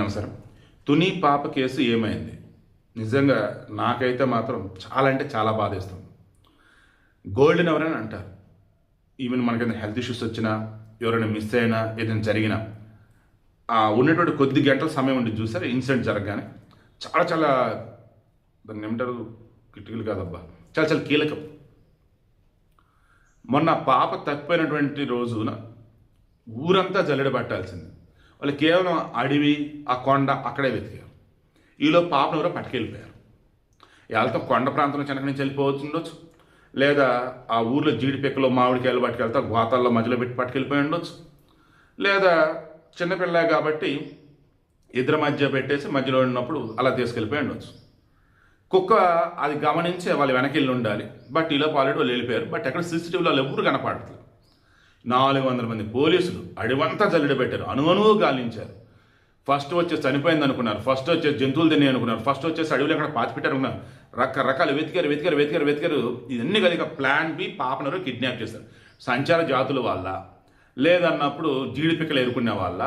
నమస్కారం. తుని పాప కేసు ఏమైంది? నిజంగా నాకైతే మాత్రం చాలా అంటే చాలా బాధేస్తుంది. గోల్డెన్ అవర్ అని అంటారు. ఈవెన్ మనకైనా హెల్త్ ఇష్యూస్ వచ్చినా, ఎవరైనా మిస్ అయినా, ఏదైనా జరిగినా ఉన్నటువంటి కొద్ది గంటల సమయం ఉండి చూసారు ఇన్సిడెంట్ జరగగానే చాలా చాలా దాన్ని ఏమంటారు, కిటికీలు కాదబ్బా, చాలా చాలా కీలకం. మొన్న పాప తప్పిపోయినటువంటి రోజున ఊరంతా జల్లెడ పట్టాల్సింది. వాళ్ళు కేవలం అడవి, ఆ కొండ అక్కడే వెతికారు. ఈలో పాపను ఎవరో పట్టుకెళ్ళిపోయారు. వాళ్ళతో కొండ ప్రాంతంలో వెనక నుంచి వెళ్ళిపోవచ్చు ఉండొచ్చు, లేదా ఆ ఊర్లో జీడిపెక్కలో మామిడికాయలు పట్టుకెళ్తా గోతాల్లో మధ్యలో పెట్టి పట్టుకెళ్ళిపోయి ఉండొచ్చు, లేదా చిన్నపిల్ల కాబట్టి ఇద్దరి మధ్య పెట్టేసి మధ్యలో ఉన్నప్పుడు అలా తీసుకెళ్ళిపోయి ఉండొచ్చు. కుక్క అది గమనించి వాళ్ళు వెనక్కి వెళ్ళి ఉండాలి. బట్ ఈలోపు ఆల్రెడీ వాళ్ళు వెళ్ళిపోయారు. బట్ ఎక్కడ సీసీటీవీలో వాళ్ళు ఎవరు కనపడట్లేదు. 400 మంది పోలీసులు అడివంతా జల్లెడ పెట్టారు, అణువణువు గాలించారు. ఫస్ట్ వచ్చేసి చనిపోయింది అనుకున్నారు, ఫస్ట్ వచ్చేసి జంతువులు తిన్నాయి అనుకున్నారు, ఫస్ట్ వచ్చేసి అడవిలో ఎక్కడ పాతిపెట్టారు అనుకున్నారు. రకరకాలు వెతికారు. ఇవన్నీ కలిగి ప్లాన్ బి, పాపనరు కిడ్నాప్ చేశారు. సంచార జాతుల వాళ్ళ, లేదన్నప్పుడు జీడిపిక్కలు ఎరుకునే వాళ్ళ,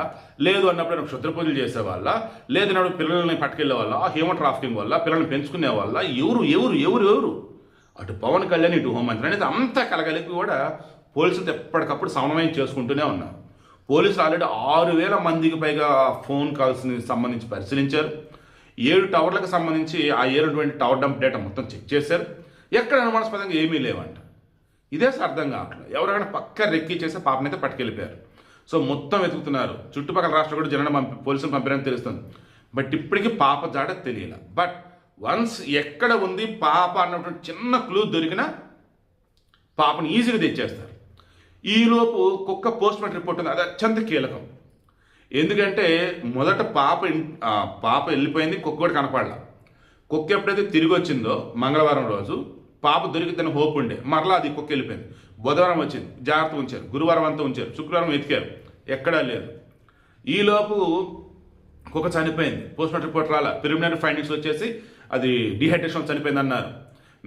లేదు అన్నప్పుడు క్షుద్ర పూజలు చేసే వాళ్ళ, లేదన్నప్పుడు పిల్లల్ని పట్టుకెళ్లే వాళ్ళ, హ్యూమన్ ట్రాఫికింగ్ వల్ల పిల్లల్ని పెంచుకునే వాళ్ళ, ఎవరు అటు పవన్ కళ్యాణ్, ఇటు హోంమంత్రి అనేది అంతా కలగలిపి కూడా పోలీసులతో ఎప్పటికప్పుడు సమన్వయం చేసుకుంటూనే ఉన్నారు. పోలీసులు ఆల్రెడీ 6,000 మందికి పైగా ఫోన్ కాల్స్ని సంబంధించి పరిశీలించారు. 7 టవర్లకు సంబంధించి ఆ ఏరుటువంటి టవర్ డంప్ డేటా మొత్తం చెక్ చేశారు. ఎక్కడ అనుమానాస్పదంగా ఏమీ లేవంట. ఇదే అర్థం కావట్లేదు. ఎవరైనా పక్క రెక్కి చేసి పాపనైతే పట్టుకెళ్ళిపోయారు. సో మొత్తం వెతుకుతున్నారు. చుట్టుపక్కల రాష్ట్రాలు కూడా జనం పోలీసులు పంపారని తెలుస్తుంది. బట్ ఇప్పటికీ పాప జాడ తెలియల. బట్ వన్స్ ఎక్కడ ఉంది పాప అన్నటువంటి చిన్న క్లూ దొరికినా పాపను ఈజీగా తెచ్చేస్తారు. ఈలోపు కుక్క పోస్ట్ మార్టం రిపోర్ట్ ఉంది, అది అత్యంత కీలకం. ఎందుకంటే మొదట పాప వెళ్ళిపోయింది, కుక్క కూడా కనపడాల. కుక్క ఎప్పుడైతే తిరిగి వచ్చిందో మంగళవారం రోజు పాప దొరికిద్దని హోప్ ఉండే, మరలా అది కుక్క వెళ్ళిపోయింది. బుధవారం వచ్చింది, జాగ్రత్త ఉంచారు. గురువారం అంతా ఉంచారు, శుక్రవారం వెతికారు, ఎక్కడా లేదు. ఈలోపు కుక్క చనిపోయింది, పోస్ట్ మార్టం రిపోర్ట్ రాలా. ప్రిలిమినరీ ఫైండింగ్స్ వచ్చేసి అది డిహైడ్రేషన్ చనిపోయింది అన్నారు.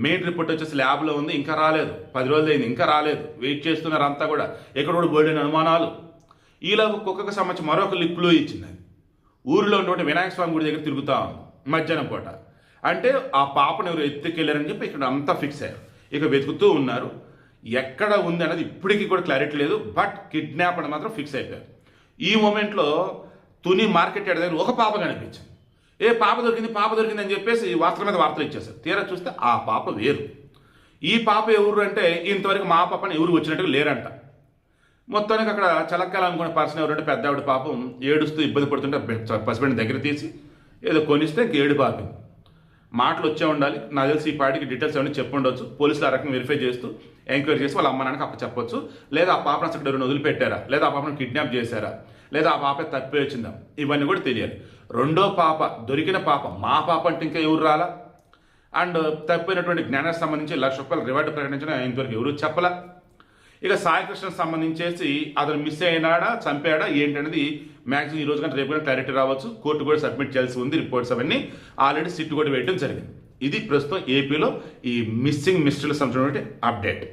మెయిన్ రిపోర్ట్ వచ్చేసి ల్యాబ్లో ఉంది, ఇంకా రాలేదు. 10 రోజులు అయింది, ఇంకా రాలేదు. వెయిట్ చేస్తున్నారు అంతా కూడా. ఎక్కడ కూడా బోల్డెన్ అనుమానాలు. ఈలోపు కుక్కకు సంబంధించి మరొక క్లూ ఇచ్చింది. అది ఊరిలో ఉన్నటువంటి వినాయక స్వామి గుడి దగ్గర తిరుగుతా ఉంది మధ్యాహ్నం పూట. అంటే ఆ పాపను ఎవరు ఎత్తుకెళ్ళారని చెప్పి ఇక్కడ అంతా ఫిక్స్ అయ్యారు. ఇక వెతుకుతూ ఉన్నారు. ఎక్కడ ఉంది అనేది ఇప్పటికీ కూడా క్లారిటీ లేదు. బట్ కిడ్నాప్ అని మాత్రం ఫిక్స్ అయిపోయారు. ఈ మూమెంట్లో తుని మార్కెట్ యార్డ్ దగ్గర ఒక పాప కనిపించింది. పాప దొరికింది అని చెప్పేసి వార్తల మీద వార్తలు ఇచ్చేసారు. తీరా చూస్తే ఆ పాప వేరు. ఈ పాప ఎవరు అంటే ఇంతవరకు మా పాపని ఎవరు వచ్చినట్టుగా లేరంట. మొత్తానికి అక్కడ చలక్కాలనుకున్న పర్సన్ ఎవరంటే పెద్ద ఆవిడ పాపం ఏడుస్తూ ఇబ్బంది పడుతుంటే పసిబడిని దగ్గర తీసి ఏదో కొనిస్తే ఏడు పాపింది. మాటలు వచ్చే ఉండాలి. నాకు తెలిసి ఈ పాటికి డీటెయిల్స్ ఏమైనా చెప్పి ఉండొచ్చు. పోలీసులు ఆ రకంగా వెరిఫై చేస్తూ ఎంక్వైరీ చేసి వాళ్ళ అమ్మ నాన్నకి చెప్పొచ్చు. లేదా ఆ పాపను అసలు ఎవరైనా వదిలిపెట్టారా, లేదా ఆ పాపను కిడ్నాప్ చేశారా, లేదా ఆ పాప తప్పి వచ్చిందా, ఇవన్నీ కూడా తెలియాలి. రెండో పాప, దొరికిన పాప మా పాప అంటే ఇంకా ఎవరు రాలా. అండ్ తప్పిపోయినటువంటి జ్ఞానానికి సంబంధించి ₹1,00,000 రివార్డు ప్రకటించిన ఇంతవరకు ఎవరు చెప్పలా. ఇక సాయికృష్ణకు సంబంధించేసి అతను మిస్ అయినాడా, చంపాడా ఏంటనేది మ్యాక్సిమం ఈ రోజు కానీ రేపు కానీ క్లారిటీ రావచ్చు. కోర్టు కూడా సబ్మిట్ చేయాల్సి ఉంది. రిపోర్ట్స్ అవన్నీ ఆల్రెడీ సిట్ కూడా వేయడం జరిగింది. ఇది ప్రస్తుతం ఏపీలో ఈ మిస్సింగ్ మిస్టరీలకు సంబంధించినటువంటి అప్డేట్.